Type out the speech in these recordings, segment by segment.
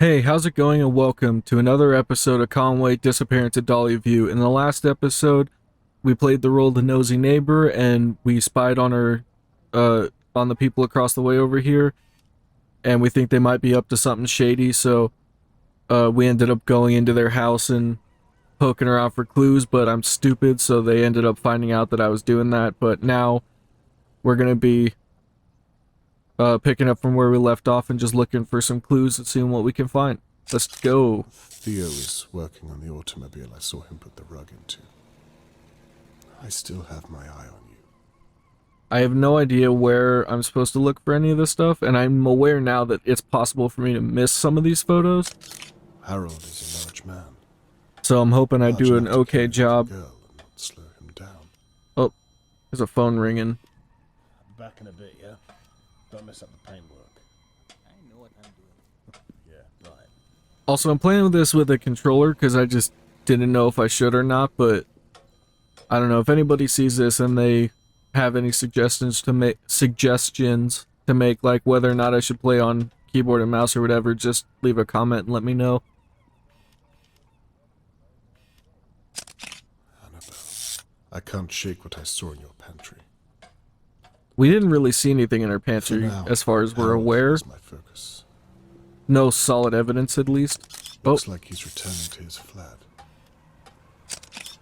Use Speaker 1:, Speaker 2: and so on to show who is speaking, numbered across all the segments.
Speaker 1: Hey, how's it going and welcome to another episode of Conway, Disappearance, and Dahlia View. In the last episode, we played the role of the nosy neighbor and we spied on on the people across the way over here, and we think they might be up to something shady, so we ended up going into their house and poking around for clues, but I'm stupid, so they ended up finding out that I was doing that. But now we're gonna be picking up from where we left off and just looking for some clues and seeing what we can find. Let's go.
Speaker 2: Theo is working on the automobile I saw him put the rug into. I still have my eye on you.
Speaker 1: I have no idea where I'm supposed to look for any of this stuff, and I'm aware now that it's possible for me to miss some of these photos.
Speaker 2: Harold is a large man.
Speaker 1: So I'm hoping I do an okay job.
Speaker 2: Girl and not slow him down.
Speaker 1: Oh, there's a phone ringing.
Speaker 3: Back in a bit, yeah? Don't mess up the paintwork.
Speaker 4: I know what I'm doing.
Speaker 3: Yeah, right.
Speaker 1: Also, I'm playing this with a controller because I just didn't know if I should or not, but I don't know if anybody sees this and they have any suggestions to make, like whether or not I should play on keyboard and mouse or whatever, just leave a comment and let me know.
Speaker 2: Annabelle, I can't shake what I saw in your pantry.
Speaker 1: We didn't really see anything in our
Speaker 2: For
Speaker 1: pantry
Speaker 2: now,
Speaker 1: as far as we're
Speaker 2: Harold
Speaker 1: aware.
Speaker 2: is my focus.
Speaker 1: No solid evidence, at least.
Speaker 2: Looks like he's returning to his flat.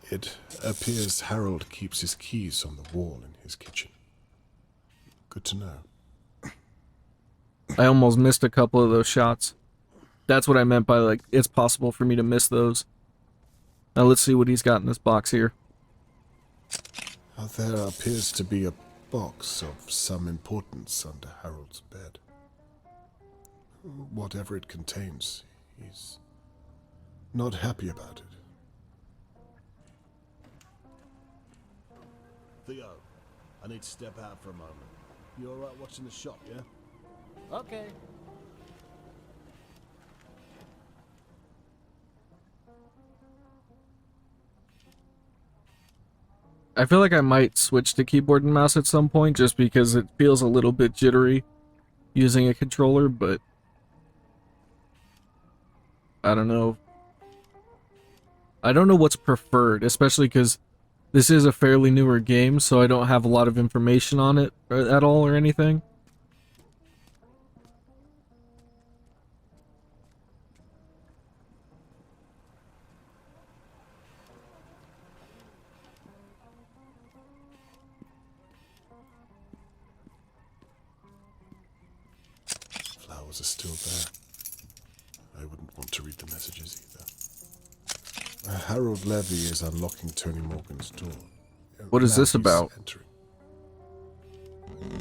Speaker 2: It appears Harold keeps his keys on the wall in his kitchen. Good to know.
Speaker 1: I almost missed a couple of those shots. That's what I meant by, like, it's possible for me to miss those. Now let's see what he's got in this box here.
Speaker 2: There appears to be a box of some importance under Harold's bed. Whatever it contains, he's not happy about it.
Speaker 3: Theo, I need to step out for a moment. You alright watching the shop, yeah?
Speaker 4: Okay.
Speaker 1: I feel like I might switch to keyboard and mouse at some point just because it feels a little bit jittery using a controller, but I don't know. I don't know what's preferred, especially because this is a fairly newer game, so I don't have a lot of information on it at all or anything.
Speaker 2: Flowers are still there. I wouldn't want to read the messages either. Harold Levy is unlocking Tony Morgan's door.
Speaker 1: What is
Speaker 2: Now
Speaker 1: this
Speaker 2: he's
Speaker 1: about?
Speaker 2: entering.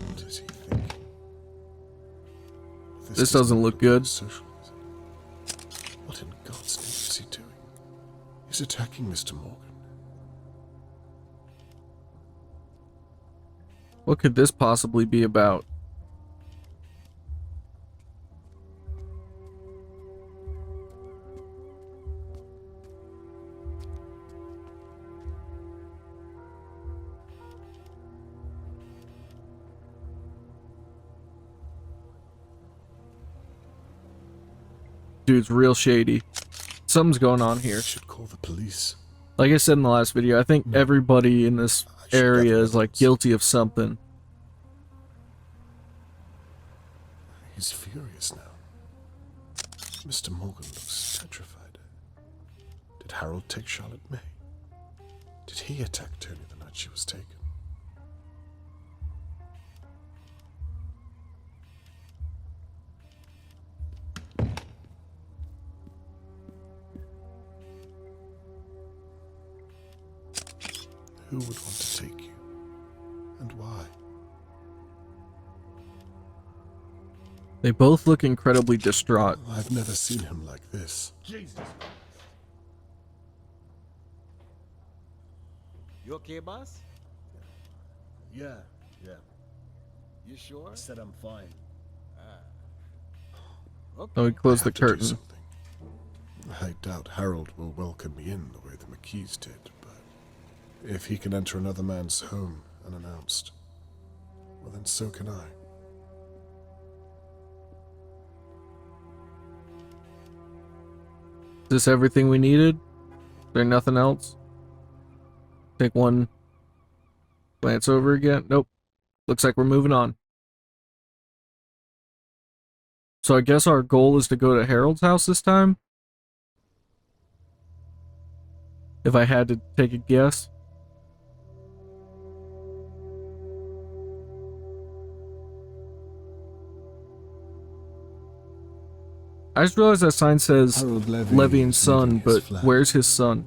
Speaker 2: What is he thinking?
Speaker 1: This doesn't look good.
Speaker 2: Social, what in God's name is he doing? He's attacking Mr. Morgan.
Speaker 1: What could this possibly be about? Dude's real shady. Something's going on here.
Speaker 2: I should call the police.
Speaker 1: Like I said in the last video, I think everybody in this area is like guilty of something.
Speaker 2: He's furious now. Mr. Morgan looks petrified. Did Harold take Charlotte May? Did he attack Tony the night she was taken? Who would want to take you? And why?
Speaker 1: They both look incredibly distraught.
Speaker 2: I've never seen him like this.
Speaker 3: Jesus.
Speaker 4: You okay, boss?
Speaker 3: Yeah.
Speaker 4: You sure?
Speaker 3: I said I'm fine.
Speaker 4: Okay.
Speaker 1: Oh, we closed the
Speaker 2: I have to do
Speaker 1: curtain.
Speaker 2: something. I doubt Harold will welcome me in the way the McKees did, but if he can enter another man's home unannounced, well then so can I.
Speaker 1: this everything we needed? Is there nothing else? Take one glance over again. Nope. Looks like we're moving on. So I guess our goal is to go to Harold's house this time? If I had to take a guess. I just realized that sign says
Speaker 2: Harold
Speaker 1: Levy and
Speaker 2: is
Speaker 1: son,
Speaker 2: leaving his
Speaker 1: but
Speaker 2: flat.
Speaker 1: where's his son?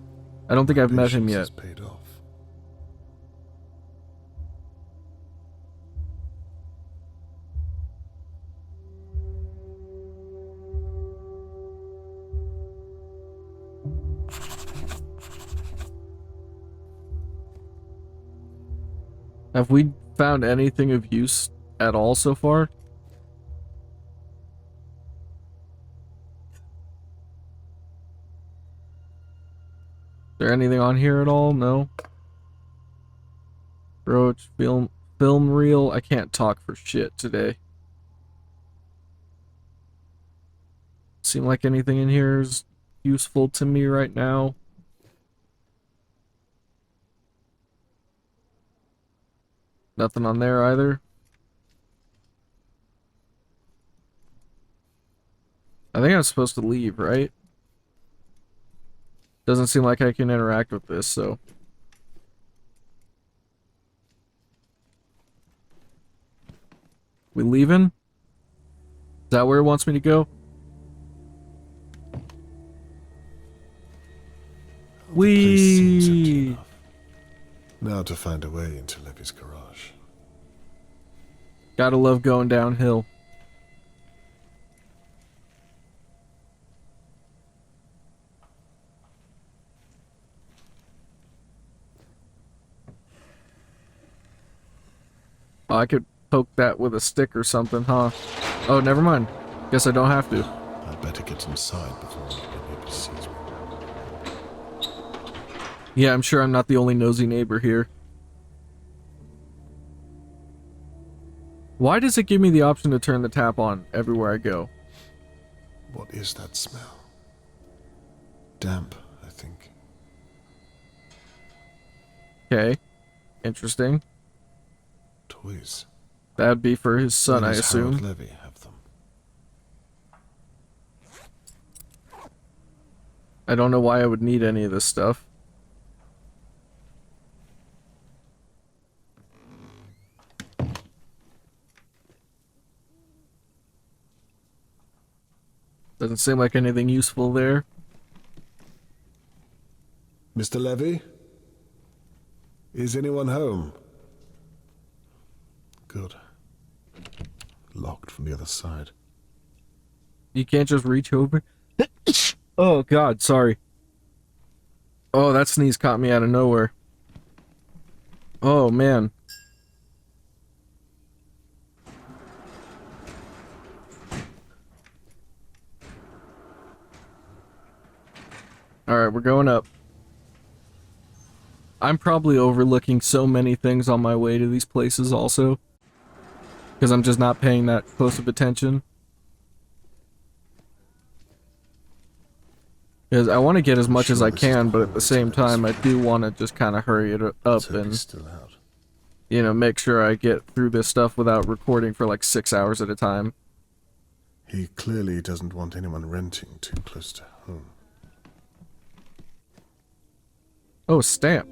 Speaker 1: I don't think I've met him
Speaker 2: Patience
Speaker 1: yet.
Speaker 2: has paid off.
Speaker 1: Have we found anything of use at all so far? Is there anything on here at all? No. Brooch, film reel. I can't talk for shit today. Seem like anything in here is useful to me right now. Nothing on there either. I think I'm supposed to leave, right? Doesn't seem like I can interact with this, so. We leaving? Is that where it wants me to go?
Speaker 2: The place seems empty
Speaker 1: Whee!
Speaker 2: enough. Now to find a way into Levy's garage.
Speaker 1: Gotta love going downhill. Oh, I could poke that with a stick or something, huh? Oh, never mind. Guess I don't have to.
Speaker 2: I'd better get inside before my neighbor sees me.
Speaker 1: Yeah, I'm sure I'm not the only nosy neighbor here. Why does it give me the option to turn the tap on everywhere I go?
Speaker 2: What is that smell? Damp, I think.
Speaker 1: Okay. Interesting.
Speaker 2: Toys.
Speaker 1: That'd be for his son,
Speaker 2: Where
Speaker 1: I
Speaker 2: does Harold
Speaker 1: assume.
Speaker 2: Levy have them?
Speaker 1: I don't know why I would need any of this stuff. Doesn't seem like anything useful there.
Speaker 2: Mr. Levy? Is anyone home? Good. Locked from the other side.
Speaker 1: You can't just reach over. Oh god, sorry. Oh, that sneeze caught me out of nowhere. Oh man. Alright, we're going up. I'm probably overlooking so many things on my way to these places also. Because I'm just not paying that close of attention. Because I want to get as much as I can, but at the same time, I do want to just kind of hurry it up
Speaker 2: Let's hope
Speaker 1: and,
Speaker 2: he's still out.
Speaker 1: you know, make sure I get through this stuff without recording for like 6 hours at a time.
Speaker 2: He clearly doesn't want anyone renting too close to home.
Speaker 1: Oh, a stamp.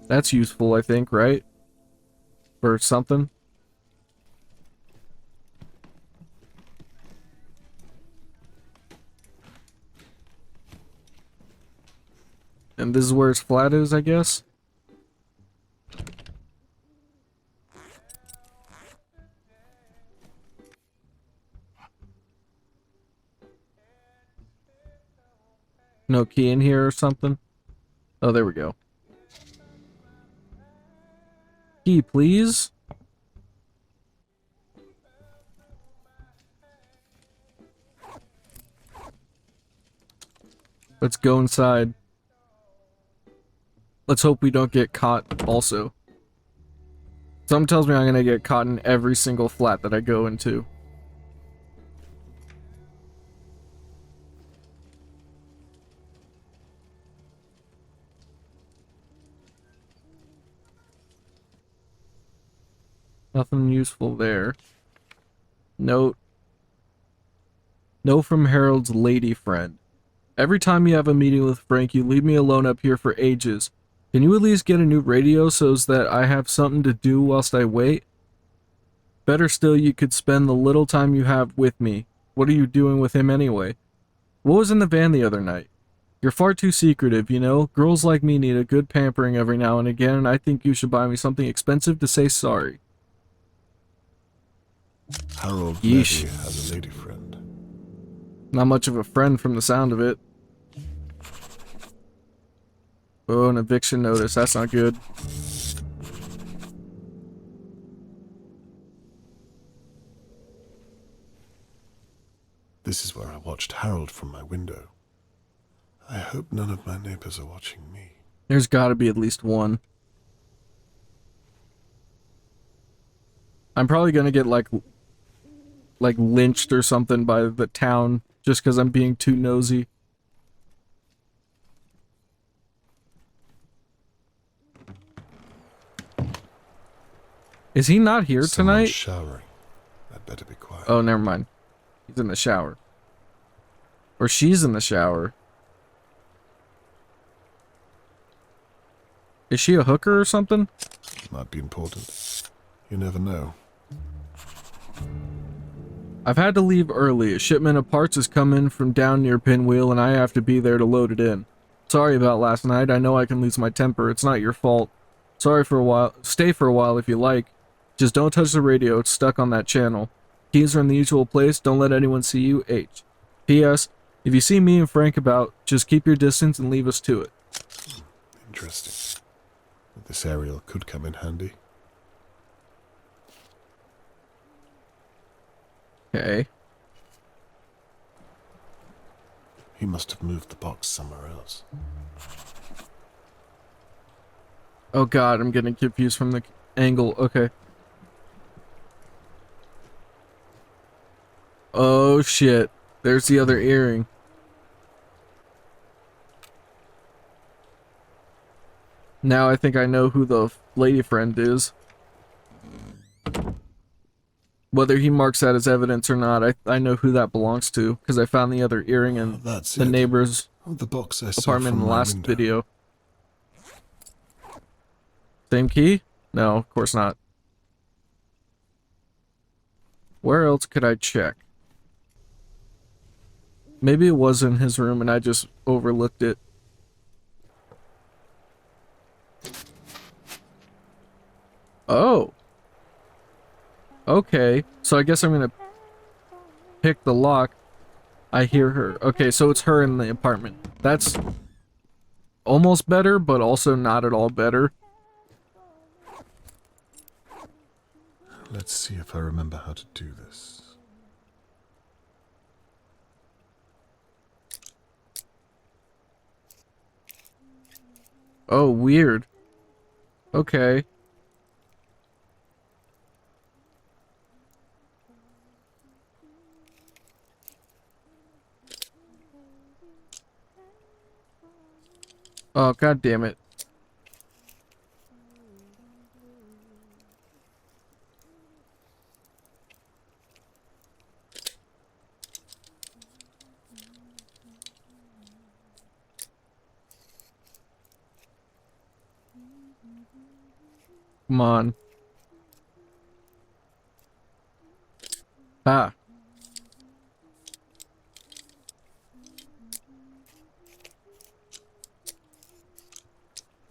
Speaker 1: That's useful, I think, right? For something. And this is where his flat is, I guess? No key in here or something? Oh, there we go. Key, please? Let's go inside. Let's hope we don't get caught also. Something tells me I'm gonna get caught in every single flat that I go into. Nothing useful there. Note. Note from Harold's lady friend. Every time you have a meeting with Frank, you leave me alone up here for ages. Can you at least get a new radio so that I have something to do whilst I wait? Better still, you could spend the little time you have with me. What are you doing with him anyway? What was in the van the other night? You're far too secretive, you know? Girls like me need a good pampering every now and again, and I think you should buy me something expensive to say sorry.
Speaker 2: Harold
Speaker 1: Yeesh.
Speaker 2: Levy has a lady friend.
Speaker 1: Not much of a friend from the sound of it. Oh, an eviction notice. That's not good.
Speaker 2: This is where I watched Harold from my window. I hope none of my neighbors are watching me.
Speaker 1: There's gotta be at least one. I'm probably gonna get like lynched or something by the town just because I'm being too nosy. Is he not here
Speaker 2: Someone's
Speaker 1: tonight?
Speaker 2: showering. I'd better be quiet.
Speaker 1: Oh, never mind. He's in the shower. Or she's in the shower. Is she a hooker or something?
Speaker 2: Might be important. You never know.
Speaker 1: I've had to leave early. A shipment of parts has come in from down near Pinwheel, and I have to be there to load it in. Sorry about last night. I know I can lose my temper. It's not your fault. Sorry for a while. Stay for a while if you like. Just don't touch the radio. It's stuck on that channel. Keys are in the usual place. Don't let anyone see you. H. P.S. If you see me and Frank about, just keep your distance and leave us to it.
Speaker 2: Interesting. This aerial could come in handy.
Speaker 1: Okay.
Speaker 2: He must have moved the box somewhere else.
Speaker 1: Oh god, I'm getting confused from the angle. Okay. Oh shit. There's the other earring. Now I think I know who the lady friend is. Whether he marks that as evidence or not, I know who that belongs to, because I found the other earring in
Speaker 2: That's
Speaker 1: the
Speaker 2: it.
Speaker 1: neighbor's
Speaker 2: Oh, the box I saw
Speaker 1: apartment
Speaker 2: from
Speaker 1: in the
Speaker 2: my
Speaker 1: last
Speaker 2: window.
Speaker 1: video. Same key? No, of course not. Where else could I check? Maybe it was in his room and I just overlooked it. Oh. Okay, so I guess I'm gonna pick the lock. I hear her. Okay, so it's her in the apartment. That's almost better, but also not at all better.
Speaker 2: Let's see if I remember how to do this.
Speaker 1: Oh, weird. Okay. Oh, god damn it. Come on. Ah.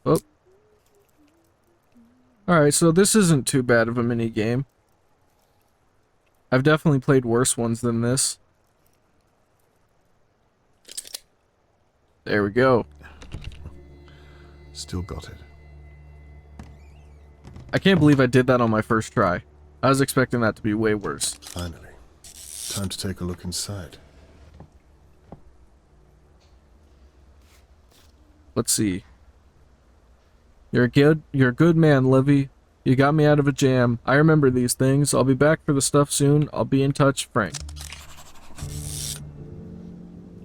Speaker 1: Oh. Alright, so this isn't too bad of a mini game. I've definitely played worse ones than this. There we go.
Speaker 2: Still got it.
Speaker 1: I can't believe I did that on my first try. I was expecting that to be way worse.
Speaker 2: Finally. Time to take a look inside.
Speaker 1: Let's see. You're a good man, Livy. You got me out of a jam. I remember these things. I'll be back for the stuff soon. I'll be in touch, Frank.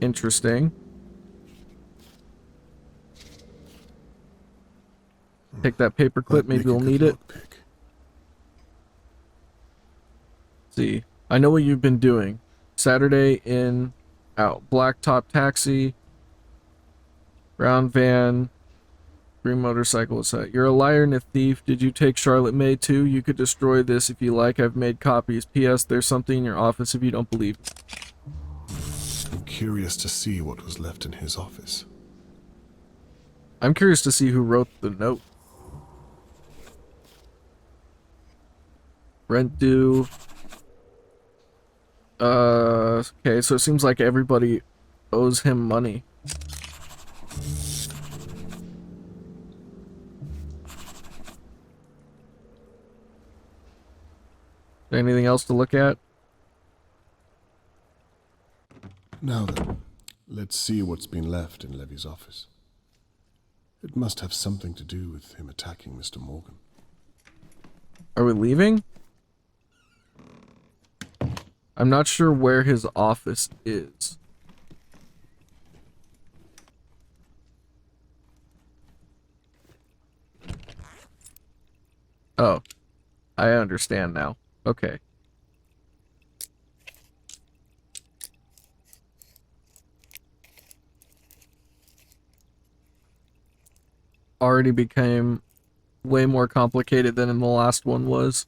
Speaker 1: Interesting. Take that paper clip,
Speaker 2: Might
Speaker 1: maybe
Speaker 2: make a
Speaker 1: we'll
Speaker 2: good
Speaker 1: need it.
Speaker 2: lockpick.
Speaker 1: See, I know what you've been doing. Saturday in, out. Blacktop taxi, brown van, green motorcycle. What's that? You're a liar and a thief. Did you take Charlotte May too? You could destroy this if you like. I've made copies. P.S. There's something in your office if you don't believe me.
Speaker 2: I'm curious to see what was left in his office.
Speaker 1: I'm curious to see who wrote the note. Rent due. Okay, so it seems like everybody owes him money. Anything else to look at?
Speaker 2: Now then, let's see what's been left in Levy's office. It must have something to do with him attacking Mr. Morgan.
Speaker 1: Are we leaving? I'm not sure where his office is. Oh, I understand now. Okay. Already became way more complicated than in the last one was.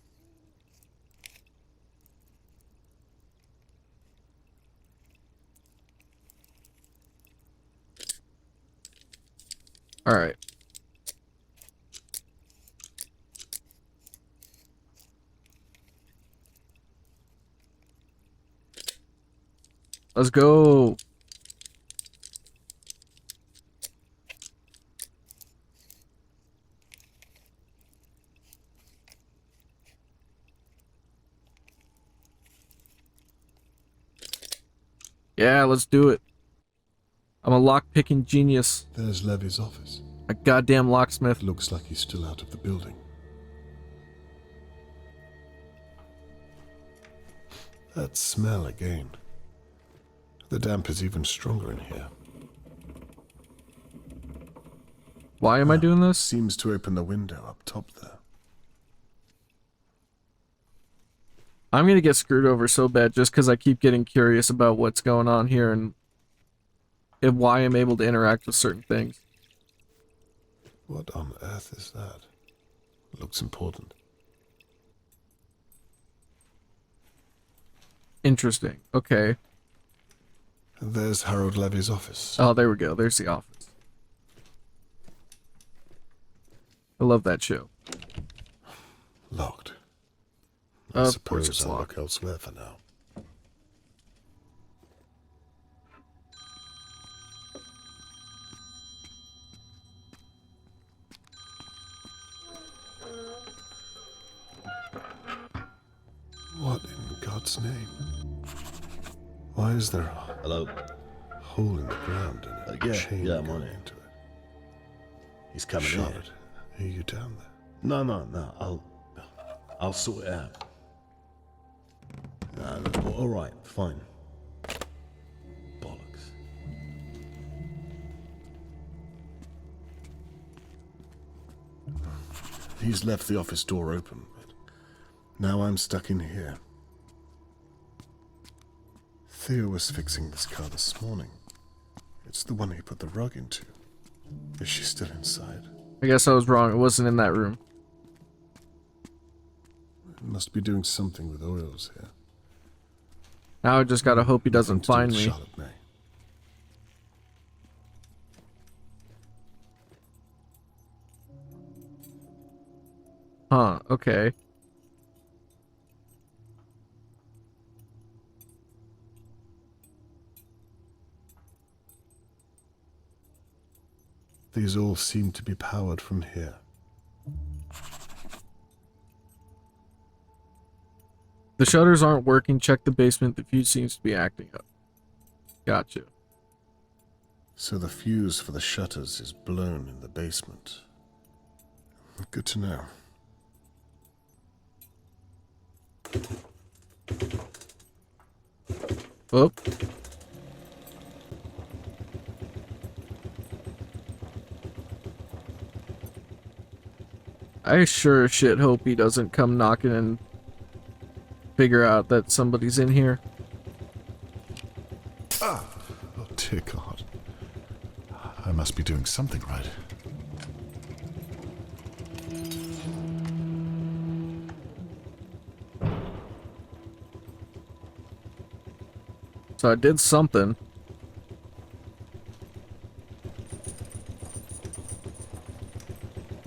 Speaker 1: All right. Let's go. Yeah, let's do it. I'm a lock-picking genius.
Speaker 2: There's Levy's office.
Speaker 1: A goddamn locksmith.
Speaker 2: Looks like he's still out of the building. That smell again. The damp is even stronger in here.
Speaker 1: Why am I doing this?
Speaker 2: Seems to open the window up top there.
Speaker 1: I'm gonna get screwed over so bad just because I keep getting curious about what's going on here and why I'm able to interact with certain things.
Speaker 2: What on earth is that? Looks important.
Speaker 1: Interesting. Okay.
Speaker 2: And there's Harold Levy's office.
Speaker 1: Oh, there we go. There's the office. I love that show.
Speaker 2: Locked. I
Speaker 1: Of course
Speaker 2: suppose
Speaker 1: it's
Speaker 2: I'll
Speaker 1: locked.
Speaker 2: look elsewhere for now. What in God's name? Why is there a
Speaker 3: Hello?
Speaker 2: hole in the ground and a chain
Speaker 3: I'm
Speaker 2: going
Speaker 3: on it.
Speaker 2: into it?
Speaker 3: He's coming in.
Speaker 2: Charlotte, are you down there?
Speaker 3: No. I'll sort it out. No, all right, fine. Bollocks.
Speaker 2: He's left the office door open, but now I'm stuck in here. Theo was fixing this car this morning. It's the one he put the rug into. Is she still inside?
Speaker 1: I guess I was wrong. It wasn't in that room.
Speaker 2: It must be doing something with oils here.
Speaker 1: Now I just gotta hope he doesn't
Speaker 2: Nothing to do
Speaker 1: find
Speaker 2: with
Speaker 1: me.
Speaker 2: Charlotte May.
Speaker 1: Huh, okay.
Speaker 2: These all seem to be powered from here.
Speaker 1: The shutters aren't working. Check the basement. The fuse seems to be acting up. Gotcha.
Speaker 2: So the fuse for the shutters is blown in the basement. Good to know.
Speaker 1: Oh. I sure as shit hope he doesn't come knocking and figure out that somebody's in here.
Speaker 2: Oh, dear God. I must be doing something right.
Speaker 1: So I did something.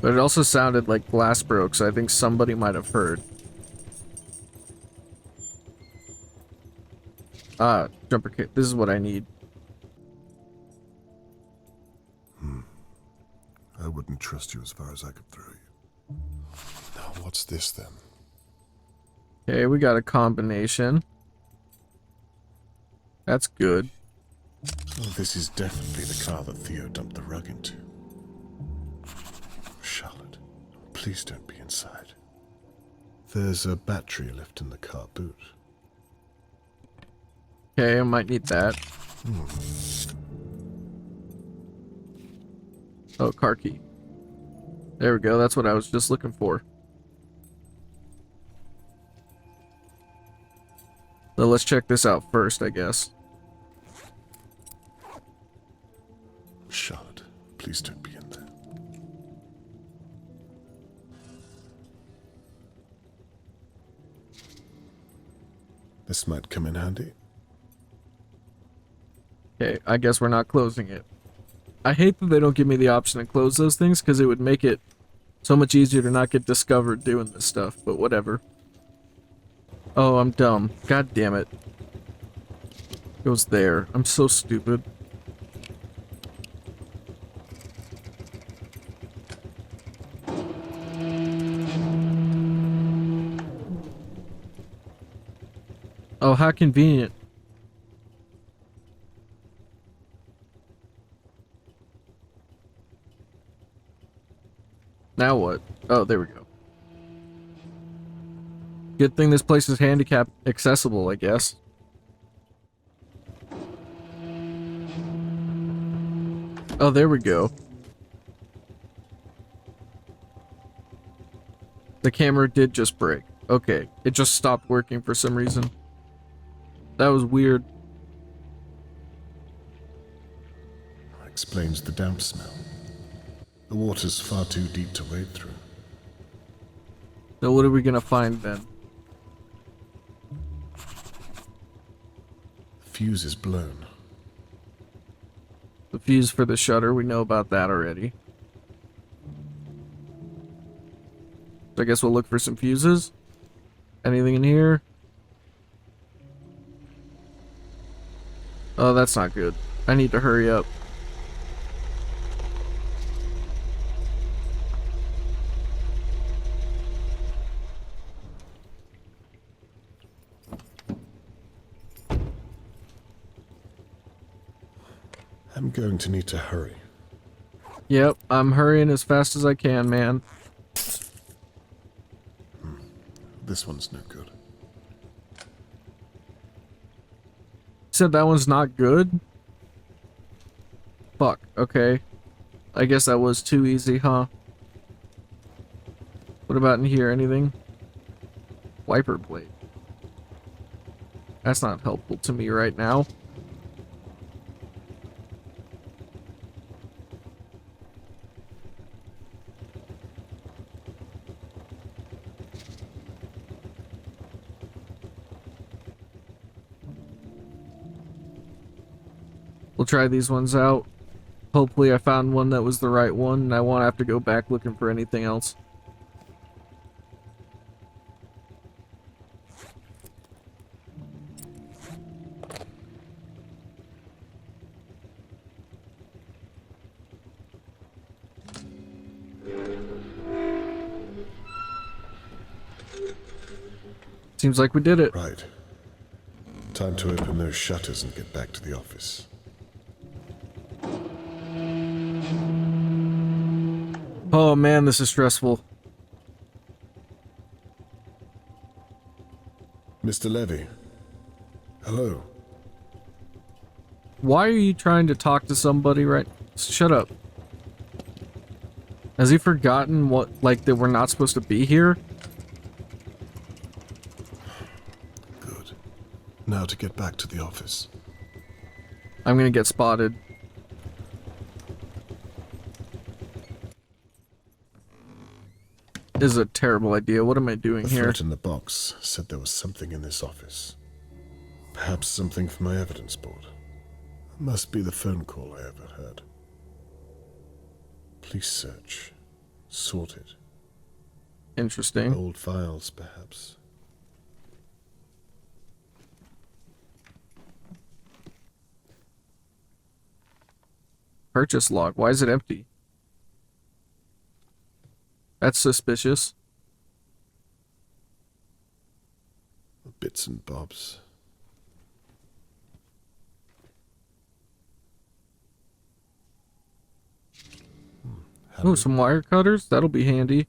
Speaker 1: But it also sounded like glass broke, so I think somebody might have heard. Ah, jumper kit. This is what I need.
Speaker 2: I wouldn't trust you as far as I could throw you. Now, what's this then?
Speaker 1: Okay, we got a combination. That's good.
Speaker 2: Oh, this is definitely the car that Theo dumped the rug into. Charlotte, please don't be inside. There's a battery left in the car boot.
Speaker 1: Okay, I might need that. Oh, car key. There we go, that's what I was just looking for. So let's check this out first, I guess.
Speaker 2: Charlotte, please don't be in there. This might come in handy.
Speaker 1: Okay, I guess we're not closing it. I hate that they don't give me the option to close those things, because it would make it so much easier to not get discovered doing this stuff, but whatever. Oh, I'm dumb. God damn it. It goes there. I'm so stupid. Oh, how convenient. Now what? Oh, there we go. Good thing this place is handicap accessible, I guess. Oh, there we go. The camera did just break. Okay, it just stopped working for some reason. That was weird.
Speaker 2: Explains the damp smell. The water's far too deep to wade through.
Speaker 1: So what are we gonna find then?
Speaker 2: The fuse is blown.
Speaker 1: The fuse for the shutter, we know about that already. So I guess we'll look for some fuses. Anything in here? Oh, that's not good. I need to hurry up.
Speaker 2: I'm going to need to hurry.
Speaker 1: Yep, I'm hurrying as fast as I can, man.
Speaker 2: This one's no good.
Speaker 1: Said that one's not good? Fuck, okay. I guess that was too easy, huh? What about in here? Anything? Wiper blade. That's not helpful to me right now. We'll try these ones out. Hopefully I found one that was the right one and I won't have to go back looking for anything else. Seems like we did it.
Speaker 2: Right. Time to open those shutters and get back to the office.
Speaker 1: Oh man, this is stressful.
Speaker 2: Mr. Levy. Hello.
Speaker 1: Why are you trying to talk to somebody right? Shut up. Has he forgotten what, like, that we're not supposed to be here?
Speaker 2: to get back to the office.
Speaker 1: I'm gonna get spotted. This is a terrible idea. What am I doing
Speaker 2: The
Speaker 1: here?
Speaker 2: threat in the box said there was something in this office. Perhaps something from my evidence board. It must be the phone call I overheard. Police search. Sorted.
Speaker 1: Interesting.
Speaker 2: Old files, perhaps.
Speaker 1: Purchase log. Why is it empty? That's suspicious.
Speaker 2: Bits and bobs.
Speaker 1: Oh, some wire cutters? That'll be handy.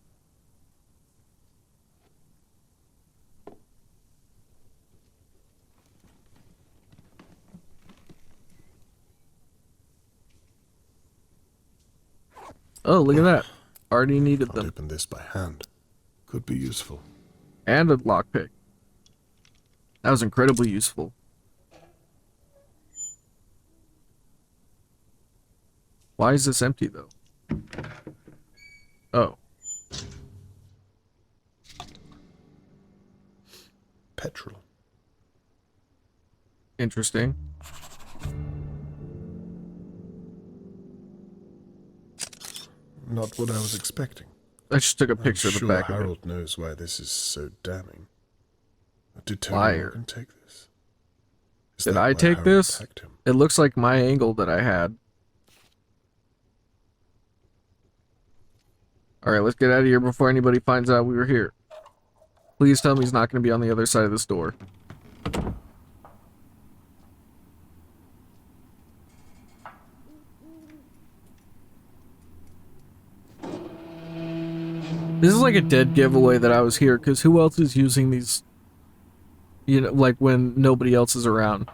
Speaker 1: Oh, look at that. Already needed
Speaker 2: Can't
Speaker 1: them.
Speaker 2: open this by hand. Could be useful.
Speaker 1: And a lockpick. That was incredibly useful. Why is this empty, though? Oh.
Speaker 2: Petrol.
Speaker 1: Interesting.
Speaker 2: Not what I was expecting.
Speaker 1: I just took a picture
Speaker 2: I'm
Speaker 1: of the
Speaker 2: sure
Speaker 1: back of it.
Speaker 2: Harold knows why this is so damning. Did Tony
Speaker 1: Liar.
Speaker 2: Morgan take this? Is
Speaker 1: Did
Speaker 2: that
Speaker 1: I
Speaker 2: why
Speaker 1: take
Speaker 2: Harold
Speaker 1: this?
Speaker 2: attacked him?
Speaker 1: It looks like my angle that I had. Alright, let's get out of here before anybody finds out we were here. Please tell me he's not going to be on the other side of this door. This is like a dead giveaway that I was here, because who else is using these, you know, like when nobody else is around?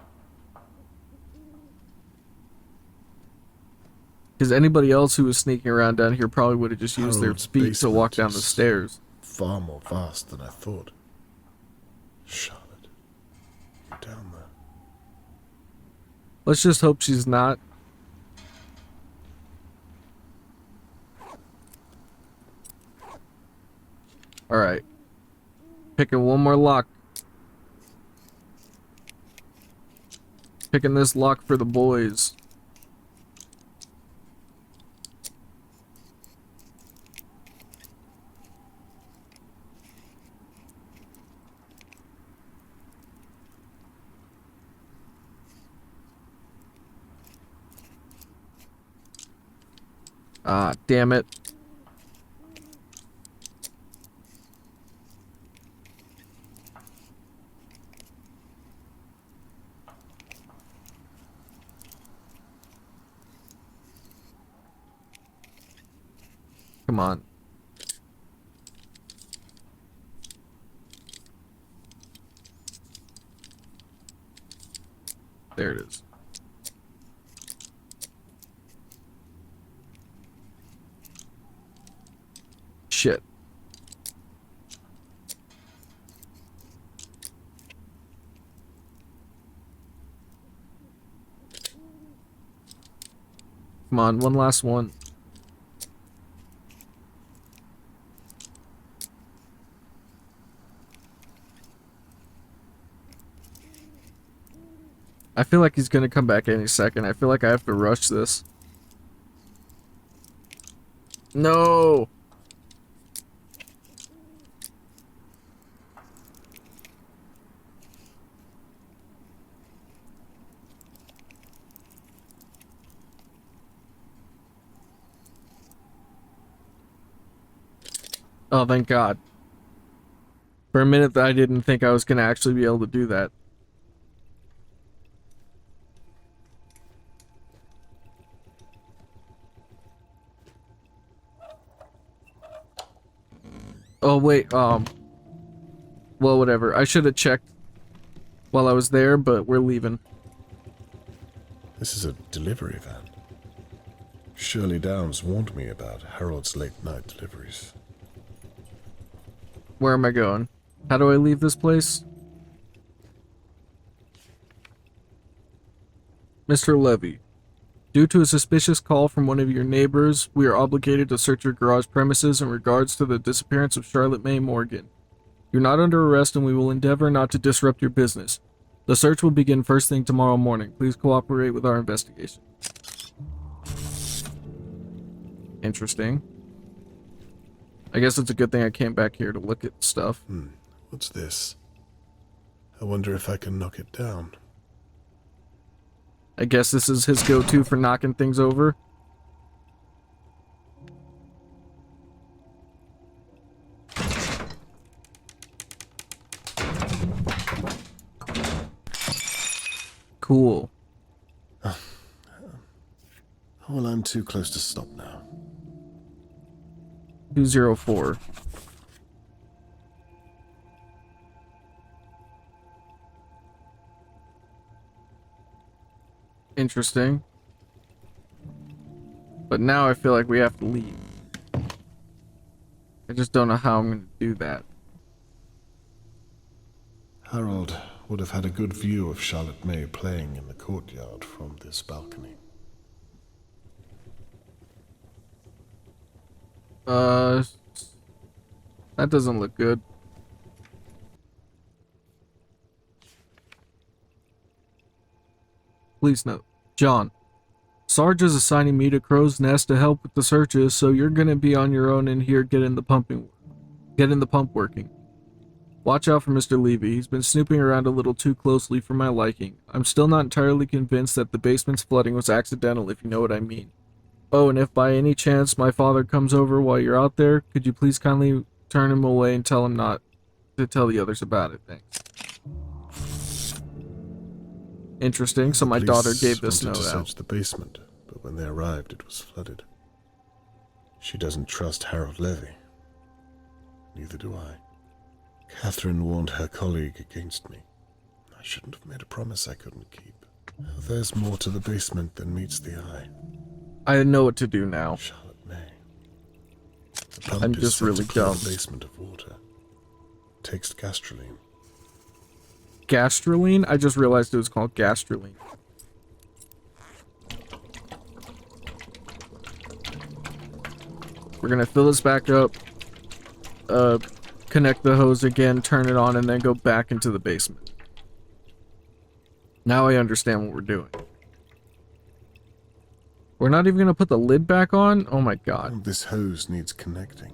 Speaker 1: Because anybody else who was sneaking around down here probably would have just used their
Speaker 2: Harold's
Speaker 1: feet to walk down
Speaker 2: basement
Speaker 1: the
Speaker 2: is
Speaker 1: stairs.
Speaker 2: Far more vast than I thought. Charlotte, you're down there.
Speaker 1: Let's just hope she's not. Alright. Picking one more lock. Picking this lock for the boys. Ah, damn it. Come on. There it is. Shit. Come on, one last one. I feel like he's gonna come back any second. I feel like I have to rush this. No! Oh, thank God. For a minute, I didn't think I was gonna actually be able to do that. Oh, wait, well, whatever. I should have checked while I was there, but we're leaving.
Speaker 2: This is a delivery van. Shirley Downs warned me about Harold's late-night deliveries.
Speaker 1: Where am I going? How do I leave this place? Mr. Levy, due to a suspicious call from one of your neighbors, we are obligated to search your garage premises in regards to the disappearance of Charlotte May Morgan. You're not under arrest and we will endeavor not to disrupt your business. The search will begin first thing tomorrow morning. Please cooperate with our investigation. Interesting. I guess it's a good thing I came back here to look at stuff.
Speaker 2: What's this? I wonder if I can knock it down.
Speaker 1: I guess this is his go-to for knocking things over. Cool.
Speaker 2: Well, I'm too close to stop now.
Speaker 1: 204. Interesting. But now I feel like we have to leave. I just don't know how I'm going to do that.
Speaker 2: Harold would have had a good view of Charlotte May playing in the courtyard from this balcony.
Speaker 1: That doesn't look good. Please note, John, Sarge is assigning me to Crow's Nest to help with the searches, so you're gonna be on your own in here getting the pump working. Watch out for Mr. Levy. He's been snooping around a little too closely for my liking. I'm still not entirely convinced that the basement's flooding was accidental, if you know what I mean. Oh, and if by any chance my father comes over while you're out there, could you please kindly turn him away and tell him not to tell the others about it? Thanks. Interesting. So my daughter gave this note
Speaker 2: to
Speaker 1: out.
Speaker 2: search the basement, but when they arrived, it was flooded. She doesn't trust Harold Levy. Neither do I. Catherine warned her colleague against me. I shouldn't have made a promise I couldn't keep. There's more to the basement than meets the eye.
Speaker 1: I know what to do now.
Speaker 2: Charlotte May. The pump
Speaker 1: I'm
Speaker 2: is
Speaker 1: just
Speaker 2: set
Speaker 1: really
Speaker 2: to clear
Speaker 1: dumb.
Speaker 2: the basement of water. Takes gastrolene.
Speaker 1: Gastrolene? I just realized it was called gastrolene. We're gonna fill this back up, connect the hose again, turn it on, and then go back into the basement. Now I understand what we're doing. We're not even gonna put the lid back on? Oh my god.
Speaker 2: This hose needs connecting.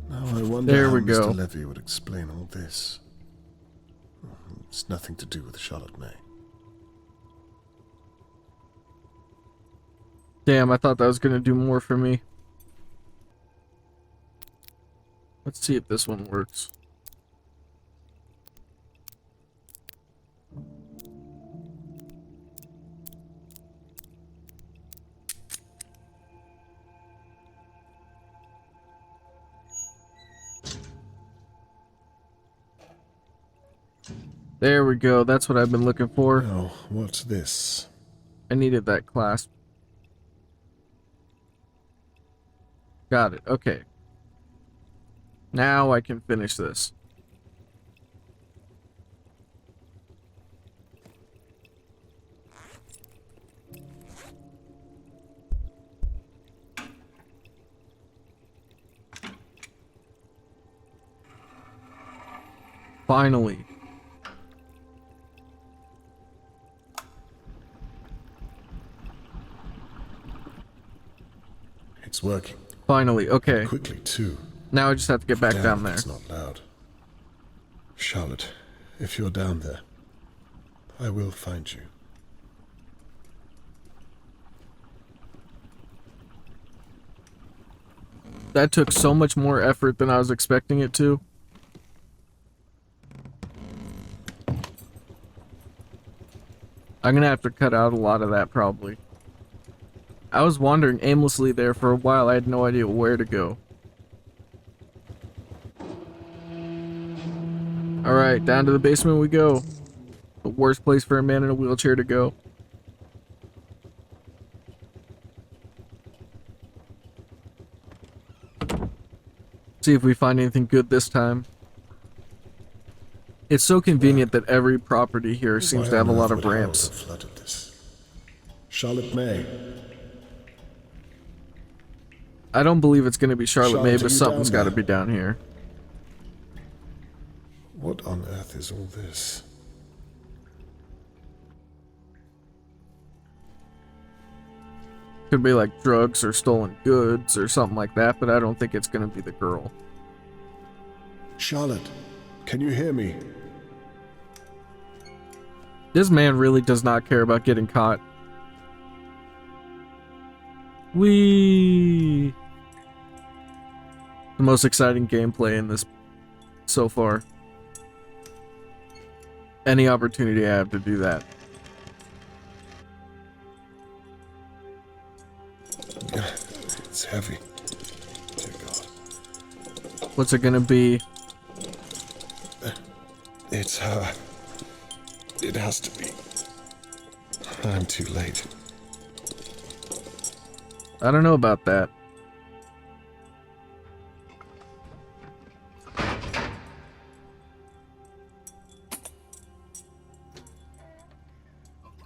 Speaker 2: Now I wonder
Speaker 1: There
Speaker 2: how
Speaker 1: we go.
Speaker 2: Mr. Levy would explain all this. It's nothing to do with Charlotte May.
Speaker 1: Damn, I thought that was gonna do more for me. Let's see if this one works. There we go. That's what I've been looking for.
Speaker 2: Now, what's this?
Speaker 1: I needed that clasp. Got it. Okay. Now I can finish this. Finally.
Speaker 2: It's working.
Speaker 1: Finally. Okay.
Speaker 2: Quickly, too.
Speaker 1: Now I just have to get back
Speaker 2: Damn,
Speaker 1: down there.
Speaker 2: It's not loud. Charlotte, if you're down there, I will find you.
Speaker 1: That took so much more effort than I was expecting it to. I'm gonna have to cut out a lot of that probably. I was wandering aimlessly there for a while. I had no idea where to go. Alright, down to the basement we go. The worst place for a man in a wheelchair to go. See if we find anything good this time. It's so convenient that every property here seems to have a lot of ramps.
Speaker 2: Flooded this? Charlotte May.
Speaker 1: I don't believe it's going to be Charlotte
Speaker 2: Charlotte,
Speaker 1: May,
Speaker 2: are
Speaker 1: but
Speaker 2: you
Speaker 1: something's
Speaker 2: down
Speaker 1: got to
Speaker 2: there?
Speaker 1: be down here.
Speaker 2: What on earth is all this?
Speaker 1: Could be like drugs or stolen goods or something like that, but I don't think it's going to be the girl.
Speaker 2: Charlotte, can you hear me?
Speaker 1: This man really does not care about getting caught. Whee! The most exciting gameplay in this so far. Any opportunity I have to do that.
Speaker 2: It's heavy. Dear God.
Speaker 1: What's it gonna be?
Speaker 2: It's her. It has to be. I'm too late.
Speaker 1: I don't know about that.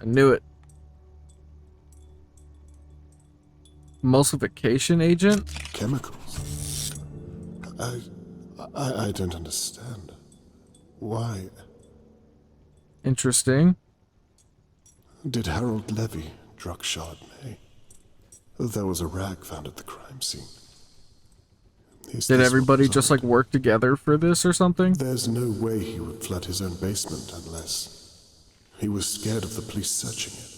Speaker 1: I knew it. Emulsification agent?
Speaker 2: Chemicals. I don't understand. Why
Speaker 1: Interesting.
Speaker 2: did Harold Levy drug Charlotte May? There was a rag found at the crime scene. Is
Speaker 1: Did
Speaker 2: this what
Speaker 1: everybody
Speaker 2: was
Speaker 1: just
Speaker 2: on
Speaker 1: like
Speaker 2: it?
Speaker 1: work together for this or something?
Speaker 2: There's no way he would flood his own basement unless he was scared of the police searching it.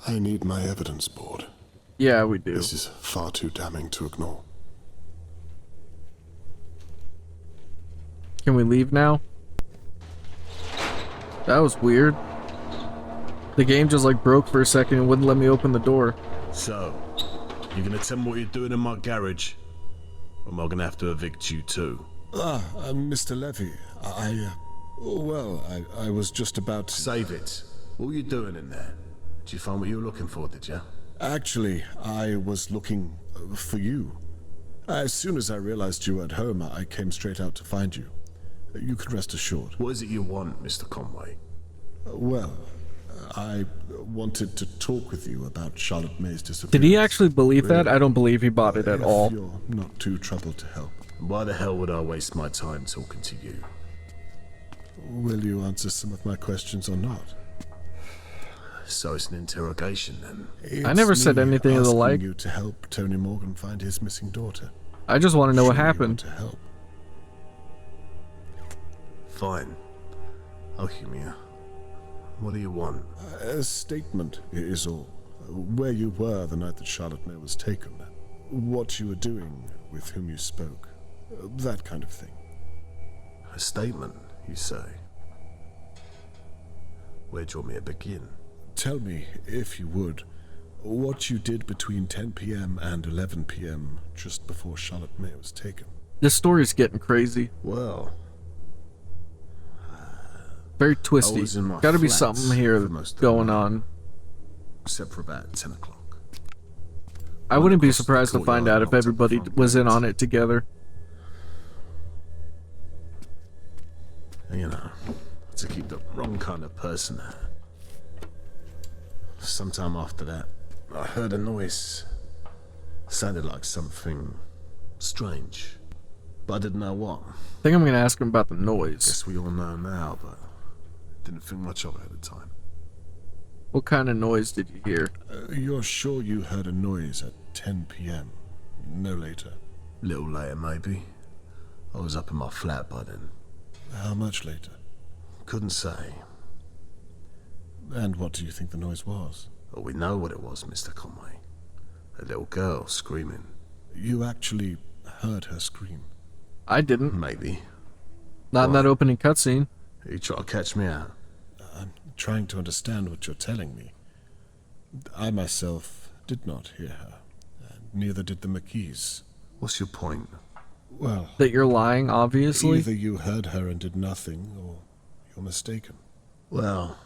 Speaker 2: I need my evidence board.
Speaker 1: Yeah, we do.
Speaker 2: This is far too damning to ignore.
Speaker 1: Can we leave now? That was weird. The game just like broke for a second and wouldn't let me open the door.
Speaker 3: So, you gonna tell me what you're doing in my garage? Or am I gonna have to evict you too?
Speaker 2: Mr. Levy, I was just about to...
Speaker 3: Save it. What were you doing in there? Did you find what you were looking for, did you?
Speaker 2: Actually, I was looking for you. As soon as I realized you were at home, I came straight out to find you. You can rest assured.
Speaker 3: What is it you want, Mr. Conway?
Speaker 2: I wanted to talk with you about Charlotte May's disappearance.
Speaker 1: Did he actually believe that? I don't believe he bought it at
Speaker 2: If
Speaker 1: all.
Speaker 2: you're not too troubled to help,
Speaker 3: Why the hell would I waste my time talking to you?
Speaker 2: will you answer some of my questions or not?
Speaker 3: So it's an interrogation then?
Speaker 1: I never said
Speaker 2: me
Speaker 1: anything of the
Speaker 2: asking
Speaker 1: like.
Speaker 2: you to help Tony Morgan find his missing daughter.
Speaker 1: I just want to know what
Speaker 2: Sure you want
Speaker 1: happened.
Speaker 2: to help.
Speaker 3: Fine. I'll humor you. What do you want?
Speaker 2: A statement is all. Where you were the night that Charlotte May was taken. What you were doing, with whom you spoke. That kind of thing.
Speaker 3: A statement, you say? Where do you want me to begin?
Speaker 2: Tell me, if you would, what you did between 10 p.m. and 11 p.m. just before Charlotte May was taken.
Speaker 1: This story's getting crazy.
Speaker 3: Well,
Speaker 1: Very
Speaker 3: I
Speaker 1: twisty.
Speaker 3: was in my
Speaker 1: Gotta be
Speaker 3: flat
Speaker 1: something here
Speaker 3: for most of the
Speaker 1: going
Speaker 3: night.
Speaker 1: on.
Speaker 3: except for about 10 o'clock.
Speaker 1: I wouldn't be
Speaker 3: across the
Speaker 1: surprised to find
Speaker 3: courtyard
Speaker 1: out
Speaker 3: and
Speaker 1: if
Speaker 3: up to the
Speaker 1: everybody
Speaker 3: front
Speaker 1: was in
Speaker 3: gate.
Speaker 1: on it together.
Speaker 3: You know, to keep the wrong kind of person there. Sometime after that, I heard a noise. Sounded like something strange, but I didn't know what.
Speaker 1: I think I'm gonna ask him about the noise.
Speaker 3: Guess we all know now, but didn't think much of it at the time.
Speaker 1: What kind of noise did you hear?
Speaker 2: You're sure you heard a noise at 10 p.m.? No later.
Speaker 3: Little later, maybe. I was up in my flat by then.
Speaker 2: How much later?
Speaker 3: Couldn't say.
Speaker 2: And what do you think the noise was?
Speaker 3: But we know what it was, Mr. Conway. A little girl screaming.
Speaker 2: You actually heard her scream.
Speaker 1: I didn't.
Speaker 3: Maybe.
Speaker 1: Not in that opening cutscene.
Speaker 3: You try to catch me out.
Speaker 2: I'm trying to understand what you're telling me. I myself did not hear her, and neither did the McKees.
Speaker 3: What's your point?
Speaker 2: Well,
Speaker 1: That you're lying, obviously.
Speaker 2: either you heard her and did nothing, or you're mistaken.
Speaker 3: Well,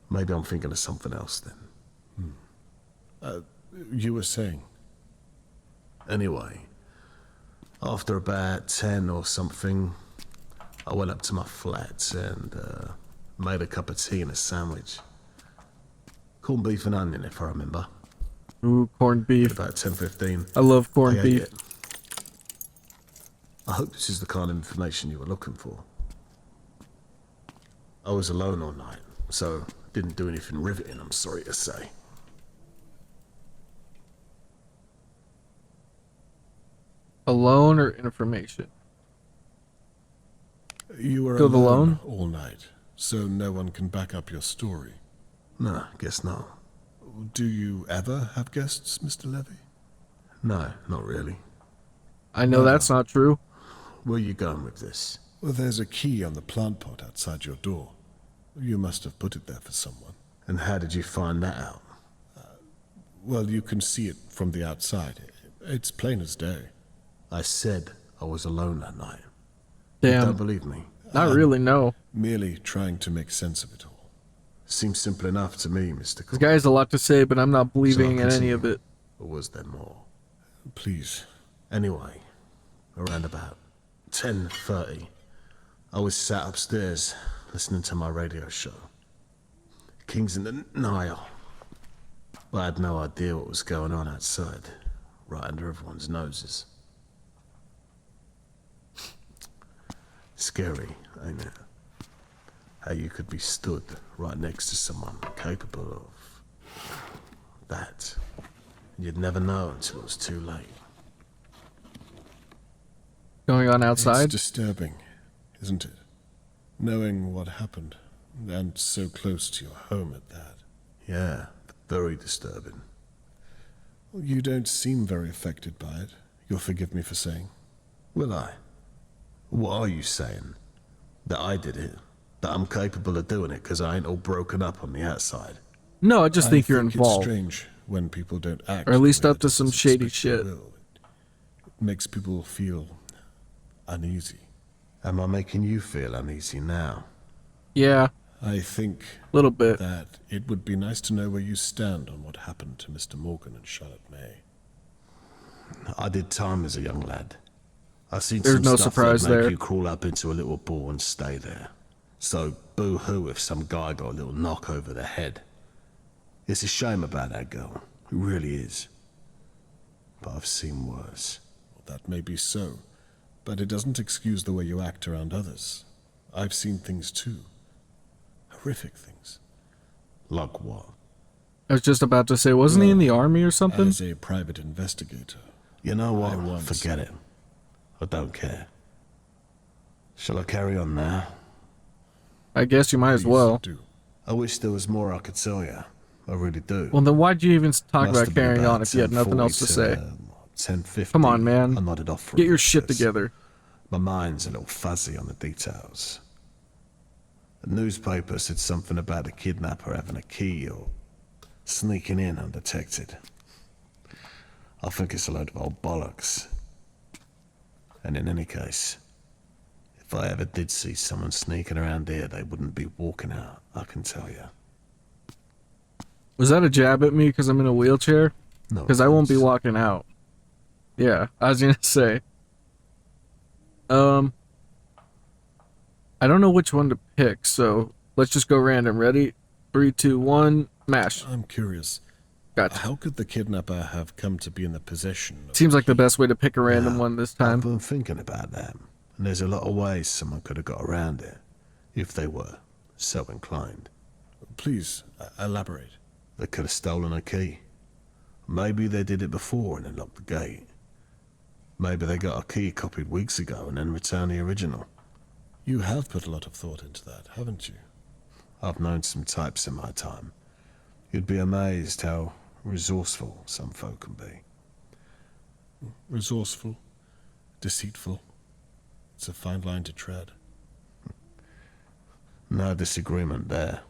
Speaker 3: maybe I'm thinking of something else then.
Speaker 2: You were saying?
Speaker 3: Anyway, after about 10 or something, I went up to my flat and made a cup of tea and a sandwich. Corned beef and onion, if I remember.
Speaker 1: Ooh, corned beef.
Speaker 3: About 10:15.
Speaker 1: I love
Speaker 3: I
Speaker 1: corned
Speaker 3: ate
Speaker 1: beef.
Speaker 3: it. I hope this is the kind of information you were looking for. I was alone all night, so didn't do anything riveting, I'm sorry to say.
Speaker 1: Alone or information?
Speaker 2: You were
Speaker 1: Go
Speaker 2: alone
Speaker 1: alone?
Speaker 2: all night, so no one can back up your story.
Speaker 3: No, guess not.
Speaker 2: Do you ever have guests, Mr. Levy?
Speaker 3: No, not really.
Speaker 1: I know that's not true.
Speaker 3: Where are you going with this?
Speaker 2: Well, there's a key on the plant pot outside your door. You must have put it there for someone.
Speaker 3: And how did you find that out?
Speaker 2: Well, you can see it from the outside. It's plain as day.
Speaker 3: I said I was alone that night. You don't
Speaker 1: Damn.
Speaker 3: believe me?
Speaker 1: Not really, no.
Speaker 2: Merely trying to make sense of it all.
Speaker 3: Seems simple enough to me, Mr.
Speaker 1: This
Speaker 3: Conway.
Speaker 1: guy has a lot to say, but I'm not believing in any of it.
Speaker 3: Or was there more?
Speaker 2: Please.
Speaker 3: Anyway, around about 10:30, I was sat upstairs listening to my radio show. Kings in the Nile. But I had no idea what was going on outside, right under everyone's noses. Scary, ain't it? How you could be stood right next to someone capable of that. And you'd never know until it was too late.
Speaker 1: Going on
Speaker 2: It's
Speaker 1: outside?
Speaker 2: disturbing, isn't it? Knowing what happened, and so close to your home at that.
Speaker 3: Yeah, very disturbing.
Speaker 2: Well, you don't seem very affected by it. You'll forgive me for saying.
Speaker 3: Will I? What are you saying? That I did it? That I'm capable of doing it because I ain't all broken up on the outside?
Speaker 1: No, I just think you're
Speaker 2: It's
Speaker 1: involved.
Speaker 2: strange when people don't act.
Speaker 1: Or at least
Speaker 2: the way
Speaker 1: up to
Speaker 2: others
Speaker 1: some shady
Speaker 2: expect they
Speaker 1: shit.
Speaker 2: will. It makes people feel uneasy.
Speaker 3: Am I making you feel uneasy now?
Speaker 1: Yeah,
Speaker 2: I think
Speaker 1: a little bit.
Speaker 2: that it would be nice to know where you stand on what happened to Mr. Morgan and Charlotte May.
Speaker 3: I did time as a young lad. I seen
Speaker 1: There's
Speaker 3: some
Speaker 1: no
Speaker 3: stuff
Speaker 1: surprise
Speaker 3: that'd make
Speaker 1: there.
Speaker 3: you crawl up into a little ball and stay there. So boo-hoo if some guy got a little knock over the head. It's a shame about that girl. It really is. But I've seen worse.
Speaker 2: Well, that may be so, but it doesn't excuse the way you act around others. I've seen things too. Horrific things.
Speaker 3: Like what?
Speaker 1: I was just about to say, wasn't he in the army or something?
Speaker 2: As a private investigator,
Speaker 3: You know
Speaker 2: I
Speaker 3: what?
Speaker 2: once-
Speaker 3: Forget it. I don't care. Shall I carry on now?
Speaker 1: I guess you might as
Speaker 2: please
Speaker 1: well.
Speaker 2: do.
Speaker 3: I wish there was more I could tell you. I really do.
Speaker 1: Well, then why'd you even talk
Speaker 3: Must
Speaker 1: about
Speaker 3: have been
Speaker 1: carrying
Speaker 3: about
Speaker 1: on if you had nothing else to
Speaker 3: 10:40
Speaker 1: say?
Speaker 3: 10:50.
Speaker 1: Come on, man.
Speaker 3: I nodded off for
Speaker 1: Get
Speaker 3: a
Speaker 1: your
Speaker 3: bit,
Speaker 1: shit
Speaker 3: 'cause
Speaker 1: together.
Speaker 3: My mind's a little fuzzy on the details. The newspaper said something about the kidnapper having a key or sneaking in undetected. I think it's a load of old bollocks. And in any case, if I ever did see someone sneaking around here, they wouldn't be walking out, I can tell you.
Speaker 1: Was that a jab at me because I'm in a wheelchair?
Speaker 3: No,
Speaker 1: Because I won't be
Speaker 3: thanks.
Speaker 1: walking out. Yeah, I was gonna say. I don't know which one to pick, so let's just go random. Ready? 3, 2, 1, mash.
Speaker 2: I'm curious.
Speaker 1: Gotcha.
Speaker 2: How could the kidnapper have come to be in the possession of
Speaker 1: Seems like the best way to pick a random
Speaker 3: Yeah,
Speaker 1: one this
Speaker 3: I've
Speaker 1: time.
Speaker 3: been thinking about that, and there's a lot of ways someone could have got around it, if they were so inclined.
Speaker 2: Please, elaborate.
Speaker 3: They could have stolen a key. Maybe they did it before and then locked the gate. Maybe they got a key copied weeks ago and then returned the original.
Speaker 2: You have put a lot of thought into that, haven't you?
Speaker 3: I've known some types in my time. You'd be amazed how resourceful some folk can be.
Speaker 2: Resourceful, deceitful. It's a fine line to tread.
Speaker 3: No disagreement there.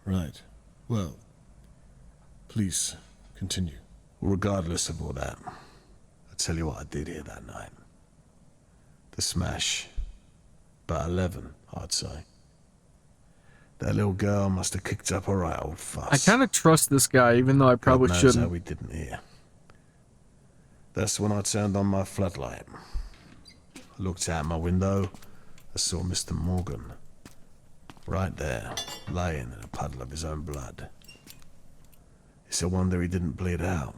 Speaker 2: Right. Well, please, continue.
Speaker 3: Regardless of all that, I'll tell you what I did here that night. The smash. About 11, I'd say. That little girl must have kicked up a right old fuss.
Speaker 1: I kind of trust this guy, even though I probably
Speaker 3: God knows
Speaker 1: shouldn't.
Speaker 3: how we didn't hear. That's when I turned on my floodlight. I looked out my window I saw Mr. Morgan right there, laying in a puddle of his own blood. It's a wonder he didn't bleed out.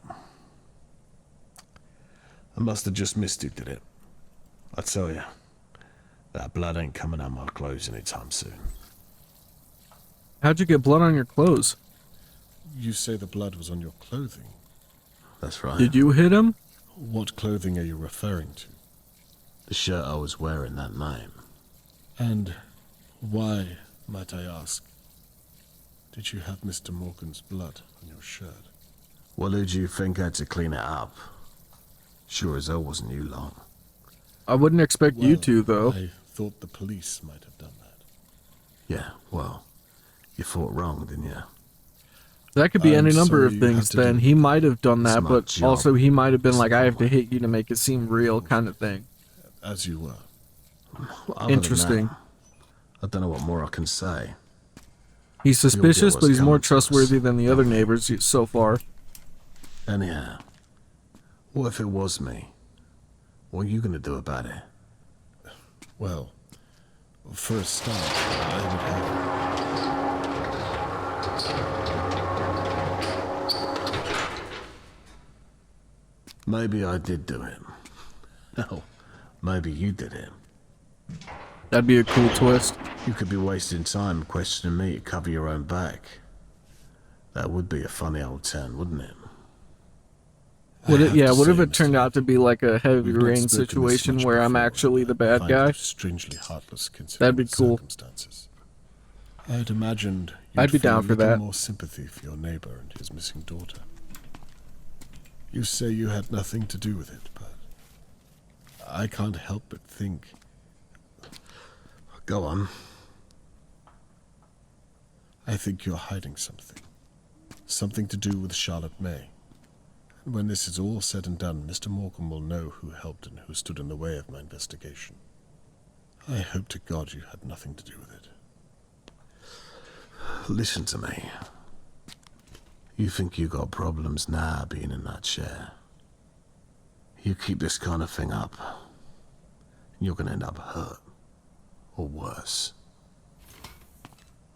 Speaker 3: I must have just missed who did it. I tell you, that blood ain't coming out my clothes anytime soon.
Speaker 1: How'd you get blood on your clothes?
Speaker 2: You say the blood was on your clothing.
Speaker 3: That's right.
Speaker 1: Did you hit him?
Speaker 2: What clothing are you referring to?
Speaker 3: The shirt I was wearing that night.
Speaker 2: And why, might I ask, did you have Mr. Morgan's blood on your shirt?
Speaker 3: Well, who do you think had to clean it up? Sure as hell wasn't you long.
Speaker 1: I wouldn't expect you to, though.
Speaker 2: I thought the police might have done that.
Speaker 3: Yeah, well, you thought wrong, didn't you?
Speaker 1: That could be
Speaker 2: I'm
Speaker 1: any number
Speaker 2: sorry
Speaker 1: of
Speaker 2: you
Speaker 1: things
Speaker 2: had to
Speaker 1: then.
Speaker 2: do
Speaker 1: He might have done that,
Speaker 3: my
Speaker 1: but
Speaker 3: job,
Speaker 1: also he might have been
Speaker 3: Mr.
Speaker 1: like, I have to
Speaker 3: Conway.
Speaker 1: hit you to make it seem real kind of thing.
Speaker 2: As you were.
Speaker 3: Other than
Speaker 1: Interesting.
Speaker 3: that, I don't know what more I can say.
Speaker 1: He's
Speaker 3: You'll get
Speaker 1: suspicious,
Speaker 3: what's
Speaker 1: but he's more
Speaker 3: coming to us.
Speaker 1: trustworthy than the other neighbors so far.
Speaker 3: Anyhow, what if it was me? What are you gonna do about it?
Speaker 2: Well, for a start, I would have...
Speaker 3: Maybe I did do it. Hell, maybe you did it.
Speaker 1: That'd be a cool twist.
Speaker 3: You could be wasting time questioning me to cover your own back. That would be a funny old turn, wouldn't it?
Speaker 1: What
Speaker 2: have to
Speaker 1: what if
Speaker 2: say,
Speaker 1: it turned
Speaker 2: Mr.
Speaker 1: out to be like a heavy
Speaker 2: We've not
Speaker 1: rain
Speaker 2: spoken this
Speaker 1: situation
Speaker 2: much
Speaker 1: where I'm
Speaker 2: before,
Speaker 1: actually the
Speaker 2: and I
Speaker 1: bad
Speaker 2: find
Speaker 1: guy?
Speaker 2: it strangely heartless considering
Speaker 1: That'd be
Speaker 2: the
Speaker 1: cool.
Speaker 2: circumstances. I'd imagined you'd
Speaker 1: I'd be
Speaker 2: feel
Speaker 1: down
Speaker 2: a
Speaker 1: for
Speaker 2: little
Speaker 1: that.
Speaker 2: more sympathy for your neighbor and his missing daughter. You say you had nothing to do with it, but I can't help but think.
Speaker 3: Go on.
Speaker 2: I think you're hiding something. Something to do with Charlotte May. And when this is all said and done, Mr. Morgan will know who helped and who stood in the way of my investigation. I hope to God you had nothing to do with it.
Speaker 3: Listen to me. You think you got problems now being in that chair. You keep this kind of thing up, and you're gonna end up hurt. Or worse.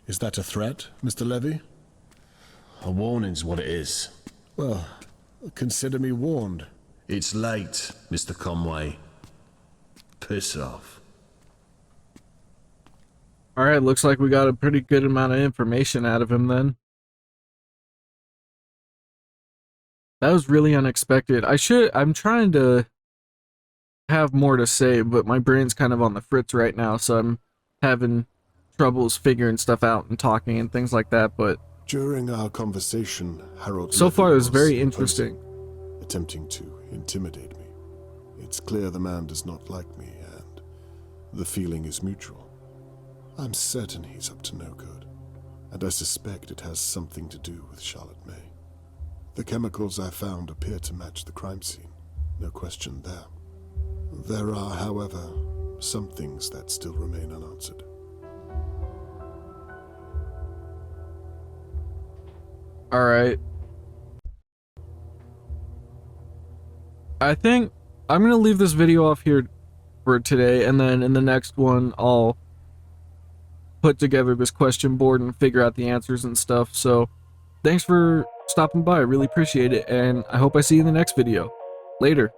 Speaker 2: Is that a threat, Mr. Levy?
Speaker 3: A warning's what it is.
Speaker 2: Well, consider me warned.
Speaker 3: It's late, Mr. Conway. Piss off.
Speaker 1: Alright, looks like we got a pretty good amount of information out of him then. That was really unexpected. I'm trying to have more to say, but my brain's kind of on the fritz right now, so I'm having troubles figuring stuff out and talking and things like that, but
Speaker 2: During our conversation, Harold
Speaker 1: so
Speaker 2: Levy
Speaker 1: far it was very
Speaker 2: imposing,
Speaker 1: interesting.
Speaker 2: attempting to intimidate me. It's clear the man does not like me, and the feeling is mutual. I'm certain he's up to no good, and I suspect it has something to do with Charlotte May. The chemicals I found appear to match the crime scene, no question there. There are, however, some things that still remain unanswered.
Speaker 1: Alright. I think I'm going to leave this video off here for today, and then in the next one I'll put together this question board and figure out the answers and stuff. So thanks for stopping by. I really appreciate it, and I hope I see you in the next video. Later.